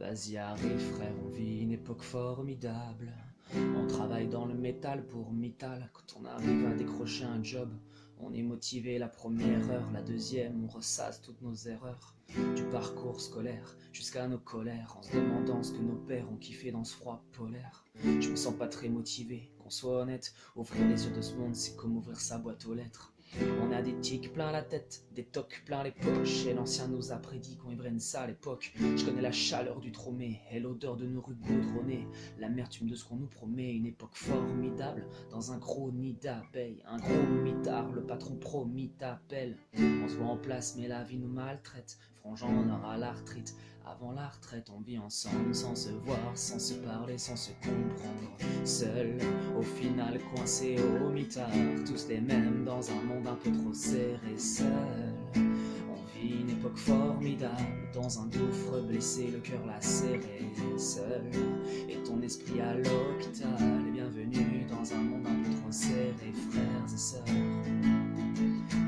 Vas-y arrive frère, on vit une époque formidable. On travaille dans le métal pour Mittal. Quand on arrive à décrocher un job, on est motivé la première heure, la deuxième, on ressasse toutes nos erreurs. Du parcours scolaire jusqu'à nos colères, en se demandant ce que nos pères ont kiffé dans ce froid polaire. Je me sens pas très motivé, qu'on soit honnête. Ouvrir les yeux de ce monde, c'est comme ouvrir sa boîte aux lettres. On a des tics plein la tête, des tocs plein les poches. Et l'ancien nous a prédit qu'on ivraine ça à l'époque. Je connais la chaleur du tromé et l'odeur de nos rues goudronnées. L'amertume de ce qu'on nous promet, une époque formidable. Dans un gros nid d'abeilles, un gros mitard, le patron promis t'appelle. On se voit en place mais la vie nous maltraite. Franchement on aura l'arthrite. Avant la retraite, on vit ensemble sans se voir, sans se parler, sans se comprendre. Seul, au final coincé au mitard, tous les mêmes dans un monde un peu trop serré. Seul, on vit une époque formidable, dans un gouffre blessé, le cœur lacéré. Seul, et ton esprit à l'hôpital, et bienvenue dans un monde un peu trop serré, frères et sœurs.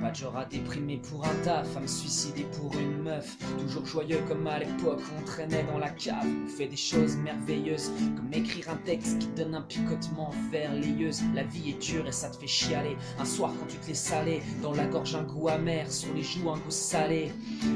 Pas de genre à déprimer pour un taf, à me suicider pour une meuf. Toujours joyeux comme à l'époque, on traînait dans la cave. On fait des choses merveilleuses, comme écrire un texte qui donne un picotement vers les yeux. La vie est dure et ça te fait chialer. Un soir quand tu te laisses aller, dans la gorge un goût amer, sur les joues un goût salé.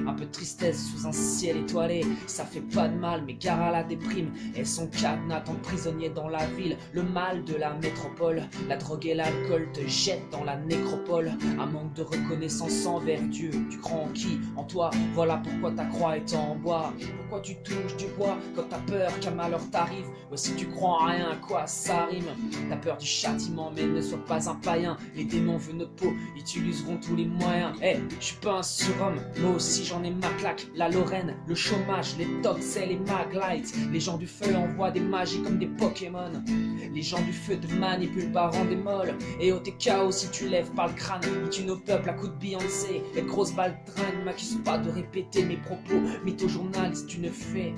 Un peu de tristesse sous un ciel étoilé, ça fait pas de mal mais gare à la déprime. Et son cadenas tant de prisonnier dans la ville. Le mal de la métropole, la drogue et l'alcool te jettent dans la nécropole. Un manque de reconnaissance envers Dieu. Tu crois en qui? En toi. Voilà pourquoi ta croix est en bois. Pourquoi tu touches du bois quand t'as peur qu'un malheur t'arrive? Voici tu crois en rien, à quoi ça rime? T'as peur du châtiment mais ne sois pas un païen. Les démons veulent notre peau, utiliseront tous les moyens. Je suis pas un surhomme, moi aussi j'en ai ma claque. La Lorraine, le chômage, les tox et les maglites. Les gens du feu envoient des magies comme des Pokémon. Les gens du feu te manipulent par des molles. Et oh t'es KO si tu lèves pas le crâne. Ils tuent nos peuples à coups de Beyoncé. Les grosses balles traînent, m'accuse pas de répéter mes propos. Mytho-journaliste, tu ne fais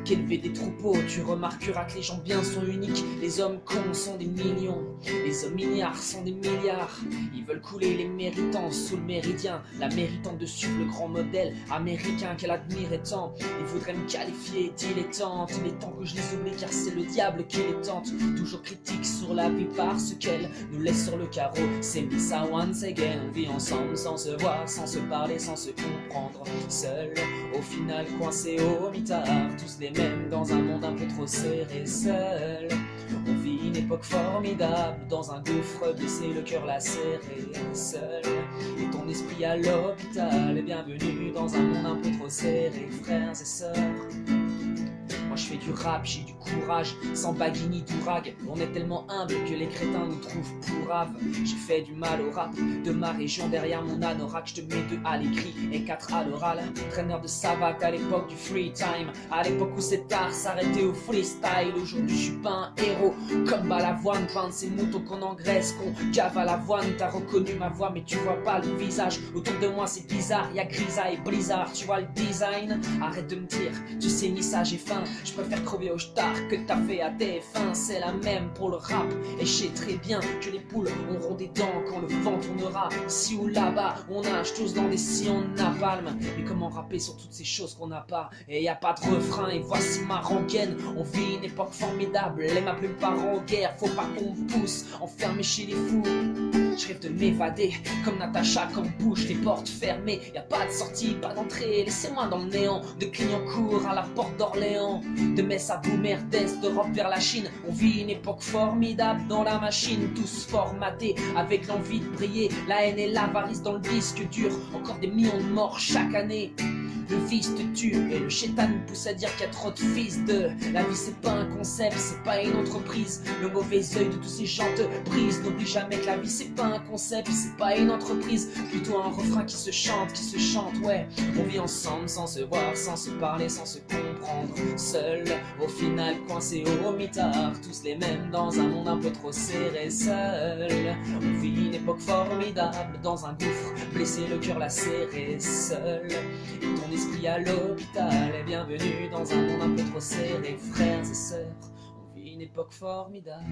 qu'élever des troupeaux. Tu remarqueras que les gens bien sont uniques. Les hommes cons sont des millions. Les hommes milliards sont des milliards. Ils veulent couler les méritants sous le méridien. La méritante de suivre le grand modèle américain qu'elle admirait tant. Ils voudraient me qualifier dilettante. Il est temps que je les oublie car c'est le diable qui les tente. Toujours critique sur la vie parce qu'elle nous laisse sur le carreau. C'est Missa once again. On vit ensemble sans se voir, sans se parler, sans se comprendre. Seul, au final coincé au mitard. Tous les même dans un monde un peu trop serré. Seul, on vit une époque formidable, dans un gouffre blessé, le cœur lacéré. Seul, et ton esprit à l'hôpital, et bienvenue dans un monde un peu trop serré, frères et sœurs. Moi je fais du rap, j'ai du courage, sans baguille ni d'ourag. On est tellement humble que les crétins nous trouvent pourraves. J'ai fait du mal au rap, de ma région derrière mon anorak. Je te mets 2 à l'écrit et 4 à l'oral. Traîneur de savate à l'époque du free time. À l'époque où c'est tard, s'arrêter au freestyle. Aujourd'hui je suis pas un héros, comme Balavoine. Peindre ces moutons qu'on engraisse, qu'on gave à l'avoine. T'as reconnu ma voix mais tu vois pas le visage. Autour de moi c'est bizarre, y'a Grisa et Blizzard. Tu vois le design? Arrête de me dire, tu sais ni ça j'ai faim. Je préfère crever au star que t'as fait à TF1. C'est la même pour le rap. Et je sais très bien que les poules auront des dents quand le vent tournera. Ici ou là-bas, on nage tous dans des sillons de napalm. Mais comment rapper sur toutes ces choses qu'on n'a pas? Et y a pas de refrain, et voici ma rengaine. On vit une époque formidable, les ma plume part en guerre. Faut pas qu'on me pousse, enfermé chez les fous. Je rêve de m'évader, comme Natacha, comme bouche, les portes fermées. Y a pas de sortie, pas d'entrée, laissez-moi dans le néant. De Clignancourt à la porte d'Orléans. De Metz à Boomer, d'Est, d'Europe vers la Chine. On vit une époque formidable dans la machine. Tous formatés, avec l'envie de briller. La haine et l'avarice dans le disque dur. Encore des millions de morts chaque année. Le vice te tue et le chétan nous pousse à dire qu'il y a trop de fils de. La vie c'est pas un concept, c'est pas une entreprise. Le mauvais œil de tous ces gens te brise. N'oublie jamais que la vie c'est pas un concept, c'est pas une entreprise. Plutôt un refrain qui se chante, ouais. On vit ensemble sans se voir, sans se parler, sans se comprendre. Seul, au final coincé au mitard. Tous les mêmes dans un monde un peu trop serré. Seul, on vit une époque formidable, dans un gouffre blessé, le cœur lacéré. Seul, et ton esprit à l'hôpital, et bienvenue dans un monde un peu trop serré, frères et sœurs. On vit une époque formidable.